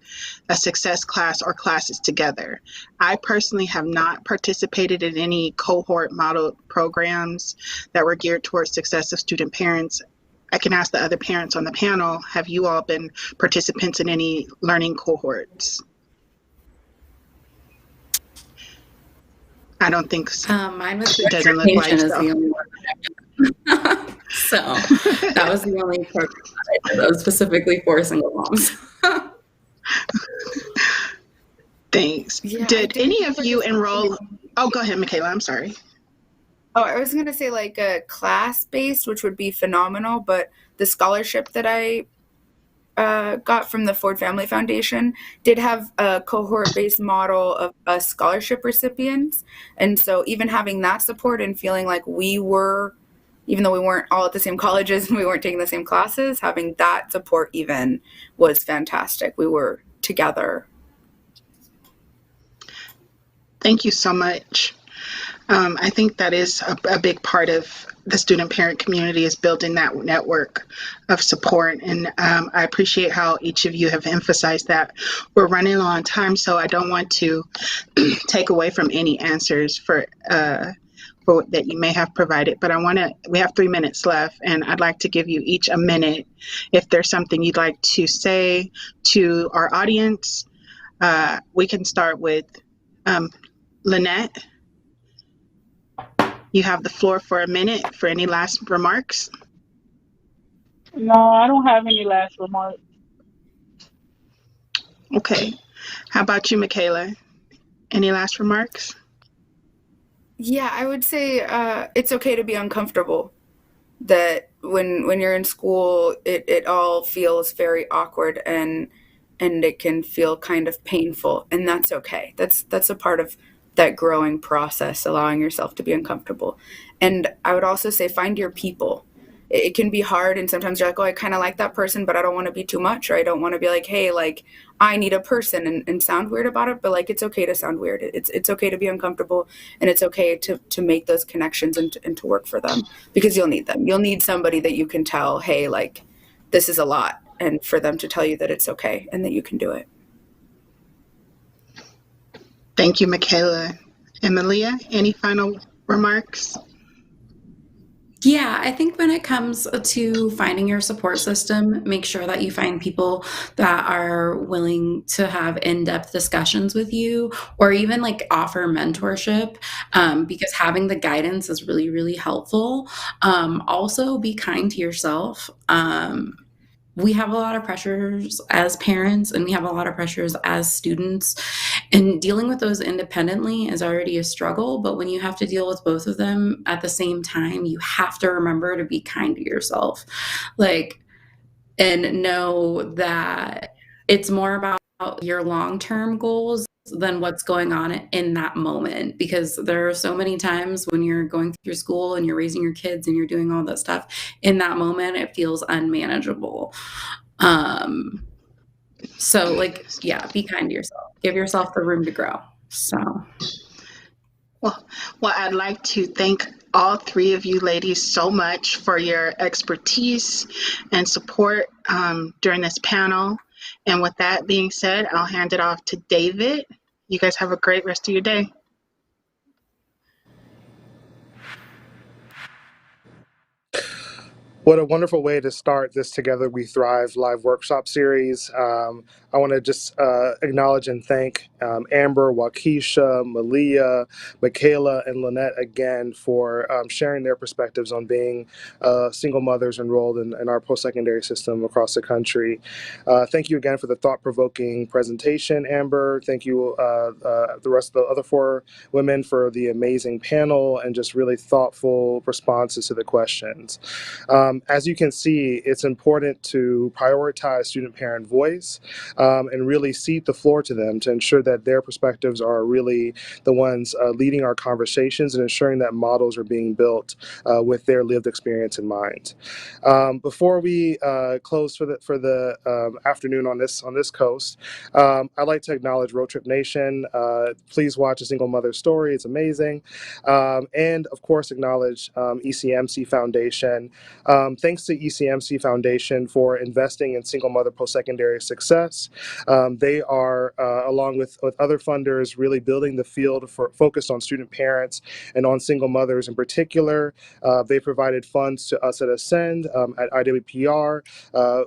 a success class or classes together? I personally have not participated in any cohort model programs that were geared towards success of student parents. I can ask the other parents on the panel, have you all been participants in any learning cohorts? I don't think so. Mine was It doesn't look like is so. the only one. So that was the only program that I did that was specifically for single moms. Thanks. Yeah, Did any of you enroll? Oh, go ahead, Michaela. I'm sorry. Oh, I was going to say like a class-based, which would be phenomenal, but the scholarship that I got from the Ford Family Foundation did have a cohort-based model of us scholarship recipients. And so even having that support and feeling like we were, even though we weren't all at the same colleges and we weren't taking the same classes, having that support even was fantastic. We were together. Thank you so much. I think that is a big part of the student parent community, is building that network of support. And I appreciate how each of you have emphasized that. We're running low on time, so I don't want to take away from any answers for that you may have provided, but we have 3 minutes left, and I'd like to give you each a minute. If there's something you'd like to say to our audience, we can start with Lynette. You have the floor for a minute for any last remarks. No, I don't have any last remarks. Okay. How about you, Michaela? Any last remarks? Yeah, I would say it's okay to be uncomfortable. That when you're in school, it all feels very awkward and it can feel kind of painful, and that's okay. That's a part of that growing process, allowing yourself to be uncomfortable. And I would also say find your people. It can be hard, and sometimes you're like, oh, I kind of like that person, but I don't want to be too much, or I don't want to be like, hey, like I need a person and sound weird about it. But like, it's okay to sound weird. It's okay to be uncomfortable, and it's okay to make those connections and to work for them, because you'll need them. You'll need somebody that you can tell, hey, like this is a lot, and for them to tell you that it's okay and that you can do it. Thank you, Michaela. And Malia, any final remarks? Yeah, I think when it comes to finding your support system, make sure that you find people that are willing to have in-depth discussions with you, or even like offer mentorship, because having the guidance is really, really helpful. Also, be kind to yourself. We have a lot of pressures as parents, and we have a lot of pressures as students, and dealing with those independently is already a struggle. But when you have to deal with both of them at the same time, you have to remember to be kind to yourself, and know that it's more about your long-term goals than what's going on in that moment, because there are so many times when you're going through school and you're raising your kids and you're doing all that stuff, in that moment it feels unmanageable. So be kind to yourself, give yourself the room to grow. Well, I'd like to thank all three of you ladies so much for your expertise and support during this panel. And with that being said, I'll hand it off to David. You guys have a great rest of your day. What a wonderful way to start this Together We Thrive live workshop series. I want to just acknowledge and thank Amber, Waukesha, Malia, Michaela, and Lynette again for sharing their perspectives on being single mothers enrolled in our post-secondary system across the country. Thank you again for the thought-provoking presentation, Amber. Thank you, the rest of the other four women, for the amazing panel and just really thoughtful responses to the questions. As you can see, it's important to prioritize student parent voice and really cede the floor to them to ensure that that their perspectives are really the ones leading our conversations and ensuring that models are being built with their lived experience in mind. Before we close for the afternoon on this coast, I'd like to acknowledge Roadtrip Nation. Please watch A Single Mother's Story; it's amazing, and of course acknowledge ECMC Foundation. Thanks to ECMC Foundation for investing in single mother post-secondary success. They are, along with other funders, really building the field focused on student parents and on single mothers in particular. They provided funds to us at Ascend, at IWPR.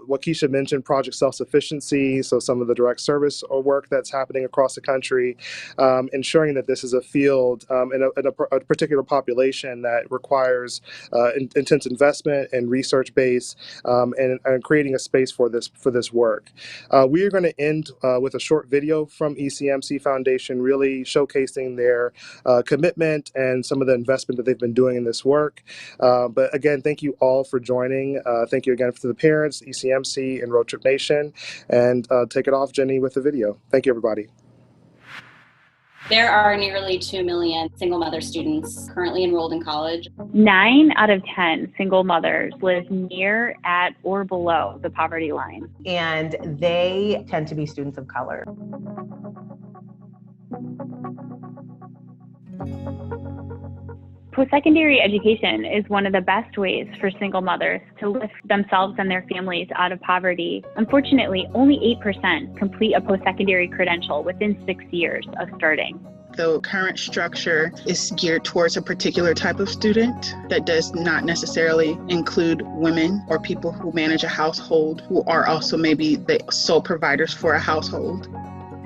What Keisha mentioned, Project Self-Sufficiency, so some of the direct service work that's happening across the country, ensuring that this is a field in a particular population that requires intense investment and research base, and creating a space for this work. We are going to end with a short video from ECMC Foundation, really showcasing their commitment and some of the investment that they've been doing in this work. But again, thank you all for joining. Thank you again to the parents, ECMC, and Roadtrip Nation. And take it off, Jenny, with the video. Thank you, everybody. There are nearly 2 million single mother students currently enrolled in college. 9 out of 10 single mothers live near, at, or below the poverty line. And they tend to be students of color. Post-secondary education is one of the best ways for single mothers to lift themselves and their families out of poverty. Unfortunately, only 8% complete a post-secondary credential within 6 years of starting. The current structure is geared towards a particular type of student that does not necessarily include women or people who manage a household who are also maybe the sole providers for a household.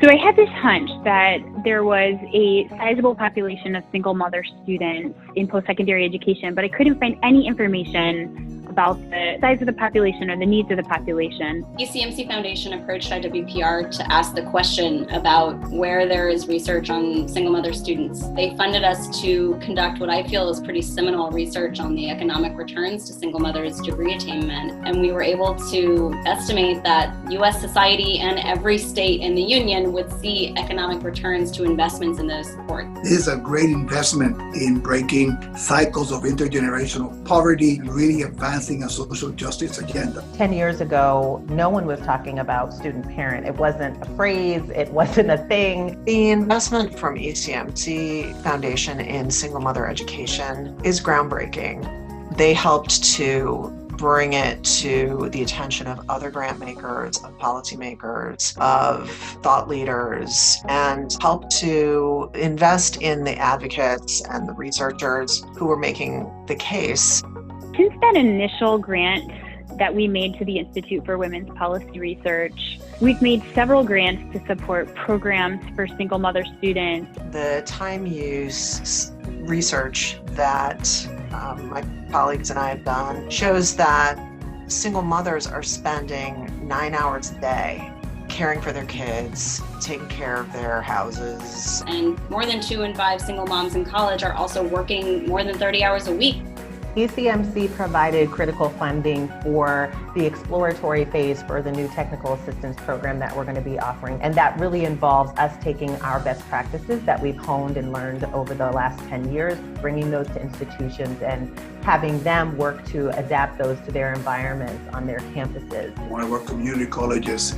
So I had this hunch that there was a sizable population of single mother students in post-secondary education, but I couldn't find any information about the size of the population or the needs of the population. ECMC Foundation approached IWPR to ask the question about where there is research on single mother students. They funded us to conduct what I feel is pretty seminal research on the economic returns to single mothers' degree attainment. And we were able to estimate that U.S. society and every state in the union would see economic returns to investments in those supports. This is a great investment in breaking cycles of intergenerational poverty and really advancing a social justice agenda. 10 years ago, no one was talking about student parent. It wasn't a phrase, it wasn't a thing. The investment from ECMC Foundation in single mother education is groundbreaking. They helped to bring it to the attention of other grant makers, of policymakers, of thought leaders, and help to invest in the advocates and the researchers who were making the case. Since that initial grant that we made to the Institute for Women's Policy Research, we've made several grants to support programs for single mother students. The time use research that my colleagues and I have done shows that single mothers are spending 9 hours a day caring for their kids, taking care of their houses. And more than 2 in 5 single moms in college are also working more than 30 hours a week. ECMC provided critical funding for the exploratory phase for the new technical assistance program that we're going to be offering. And that really involves us taking our best practices that we've honed and learned over the last 10 years, bringing those to institutions and having them work to adapt those to their environments on their campuses. One of our community colleges,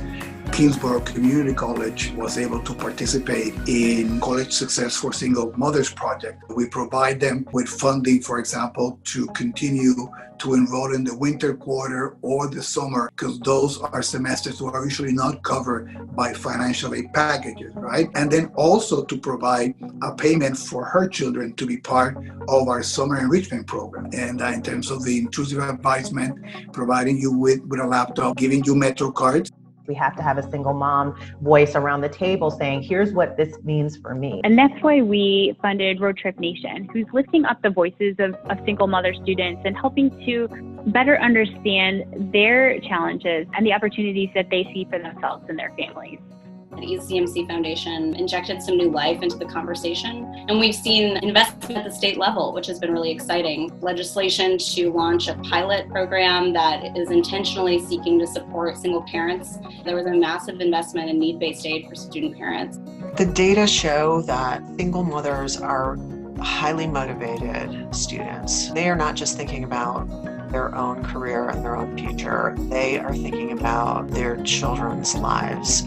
Kingsborough Community College, was able to participate in College Success for Single Mothers project. We provide them with funding, for example, to continue to enroll in the winter quarter or the summer, because those are semesters that are usually not covered by financial aid packages, right? And then also to provide a payment for her children to be part of our summer enrichment program. And in terms of the intrusive advisement, providing you with a laptop, giving you Metro cards. We have to have a single mom voice around the table saying, here's what this means for me. And that's why we funded Roadtrip Nation, who's lifting up the voices of single mother students and helping to better understand their challenges and the opportunities that they see for themselves and their families. The ECMC Foundation injected some new life into the conversation, and we've seen investment at the state level, which has been really exciting. Legislation to launch a pilot program that is intentionally seeking to support single parents. There was a massive investment in need-based aid for student parents. The data show that single mothers are highly motivated students. They are not just thinking about their own career and their own future. They are thinking about their children's lives.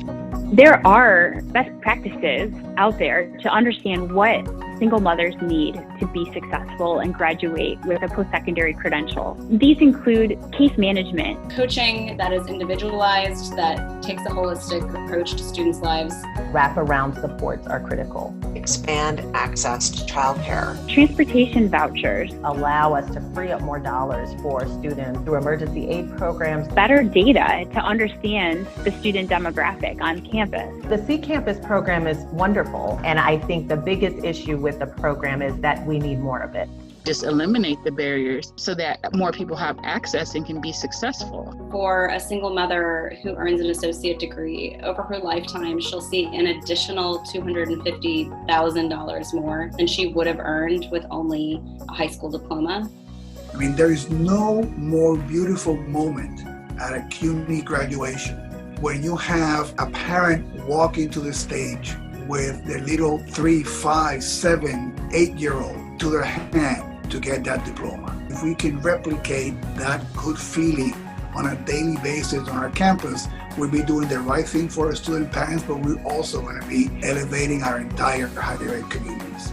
There are best practices out there to understand what single mothers need to be successful and graduate with a post-secondary credential. These include case management. Coaching that is individualized, that takes a holistic approach to students' lives. Wraparound supports are critical. Expand access to childcare. Transportation vouchers. Allow us to free up more dollars for students through emergency aid programs. Better data to understand the student demographic on campus. The C Campus program is wonderful, and I think the biggest issue with the program is that we need more of it. Just eliminate the barriers so that more people have access and can be successful. For a single mother who earns an associate degree, over her lifetime, she'll see an additional $250,000 more than she would have earned with only a high school diploma. I mean, there is no more beautiful moment at a CUNY graduation when you have a parent walk into the stage with their little 3, 5, 7, 8-year-old to their hand to get that diploma. If we can replicate that good feeling on a daily basis on our campus, we'll be doing the right thing for our student parents, but we're also going to be elevating our entire higher ed communities.